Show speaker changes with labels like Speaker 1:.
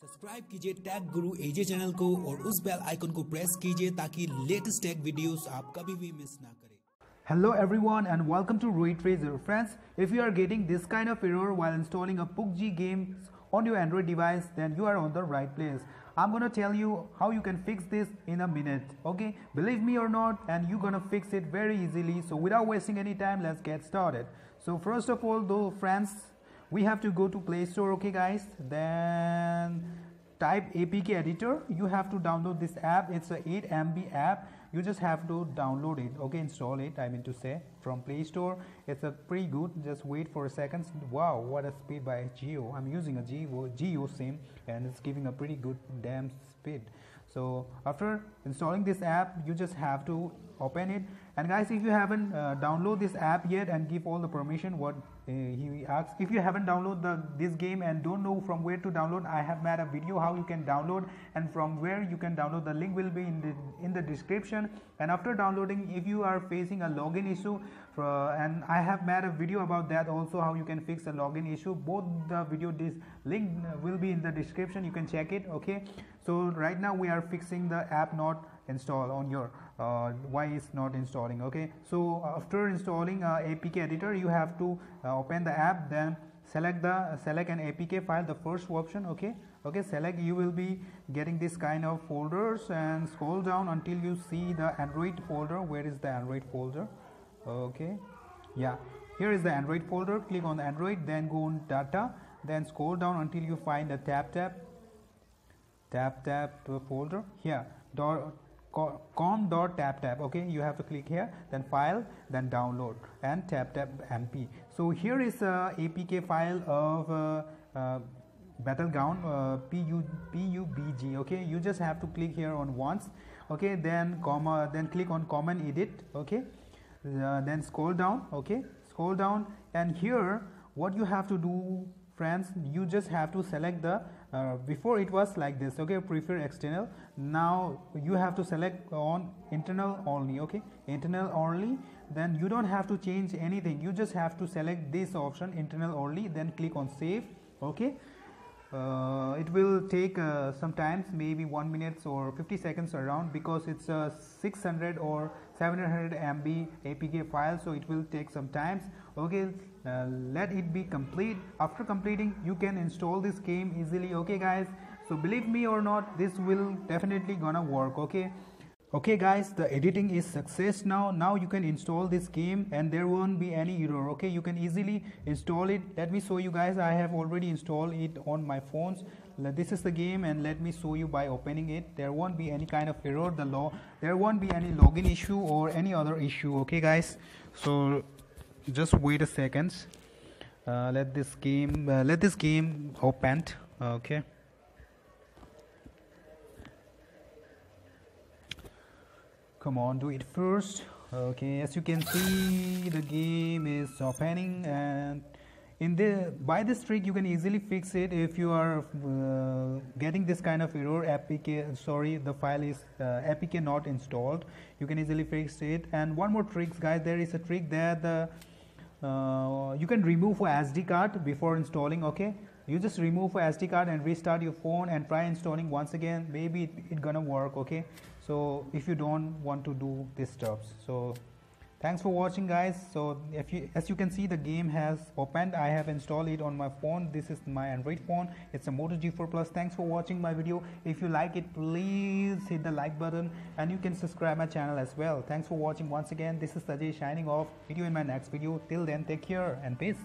Speaker 1: Subscribe कीजिए tag गुरु एजे channel को और उस बेल आइकन को प्रेस कीजिए ताकि लेटेस्ट टैग वीडियोस आप कभी भी मिस ना करें.
Speaker 2: Hello everyone and welcome to Ray Tracer. Friends, if you are getting this kind of error while installing a PUBG game on your Android device, then you are on the right place. I'm gonna tell you how you can fix this in a minute. Okay, believe me or not, and you're gonna fix it very easily. So without wasting any time, let's get started. So first of all, though, friends, we have to go to Play Store. Okay guys, then type APK editor. You have to download this app. It's a 8 MB app. You just have to download it. Okay, install it, I mean to say, from Play Store. It's a pretty good. Just wait for a second. Wow, what a speed by Geo. I'm using a Geo sim and it's giving a pretty good damn speed. So after installing this app, you just have to open it. And guys, if you haven't downloaded this app yet and give all the permission what he asks, if you haven't downloaded this game and don't know from where to download, I have made a video how you can download and from where you can download. The link will be in the description. And after downloading, if you are facing a login issue, and I have made a video about that also, how you can fix a login issue. Both the video, this link will be in the description. You can check it. Okay, so right now we are fixing the app not install on your why it's not installing. Okay, so after installing APK editor, you have to open the app, then select an APK file, the first option. Okay, select. You will be getting this kind of folders and scroll down until you see the Android folder. Where is the Android folder? Okay, yeah, here is the Android folder. Click on the Android, then go on data, then scroll down until you find the tap folder here, com.tap. Okay, you have to click here, then file, then download, and tap mp. So here is a APK file of battleground PUBG. Okay, you just have to click here on once. Okay, then click on common edit. Okay, then scroll down. Okay, scroll down, and here what you have to do, friends, you just have to select the before it was like this. Okay, prefer external. Now you have to select on internal only. Okay, internal only. Then you don't have to change anything. You just have to select this option, internal only, then click on save. Okay, it will take sometimes maybe 1 minute or 50 seconds around, because it's a 600 or 700 MB APK file, so it will take some time. Okay, let it be complete. After completing, you can install this game easily. Okay guys, so believe me or not, this will definitely gonna work. Okay guys, the editing is success now you can install this game and there won't be any error. Okay, you can easily install it. Let me show you guys. I have already installed it on my phones. This is the game, and let me show you by opening it. There won't be any kind of error. There won't be any login issue or any other issue. Okay guys, so just wait a second. Let this game open. Okay, come on, do it first. Okay, as you can see, the game is opening, and by this trick you can easily fix it if you are getting this kind of error. The file is APK not installed. You can easily fix it. And one more trick guys, there is a trick that you can remove a SD card before installing. Okay, you just remove a SD card and restart your phone and try installing once again. Maybe it gonna work. Okay, so if you don't want to do this stuff. So thanks for watching guys. So as you can see, the game has opened. I have installed it on my phone. This is my Android phone. It's a Moto G4 Plus. Thanks for watching my video. If you like it, please hit the like button, and you can subscribe my channel as well. Thanks for watching once again. This is Sajay signing off. Meet you in my next video. Till then, take care and peace.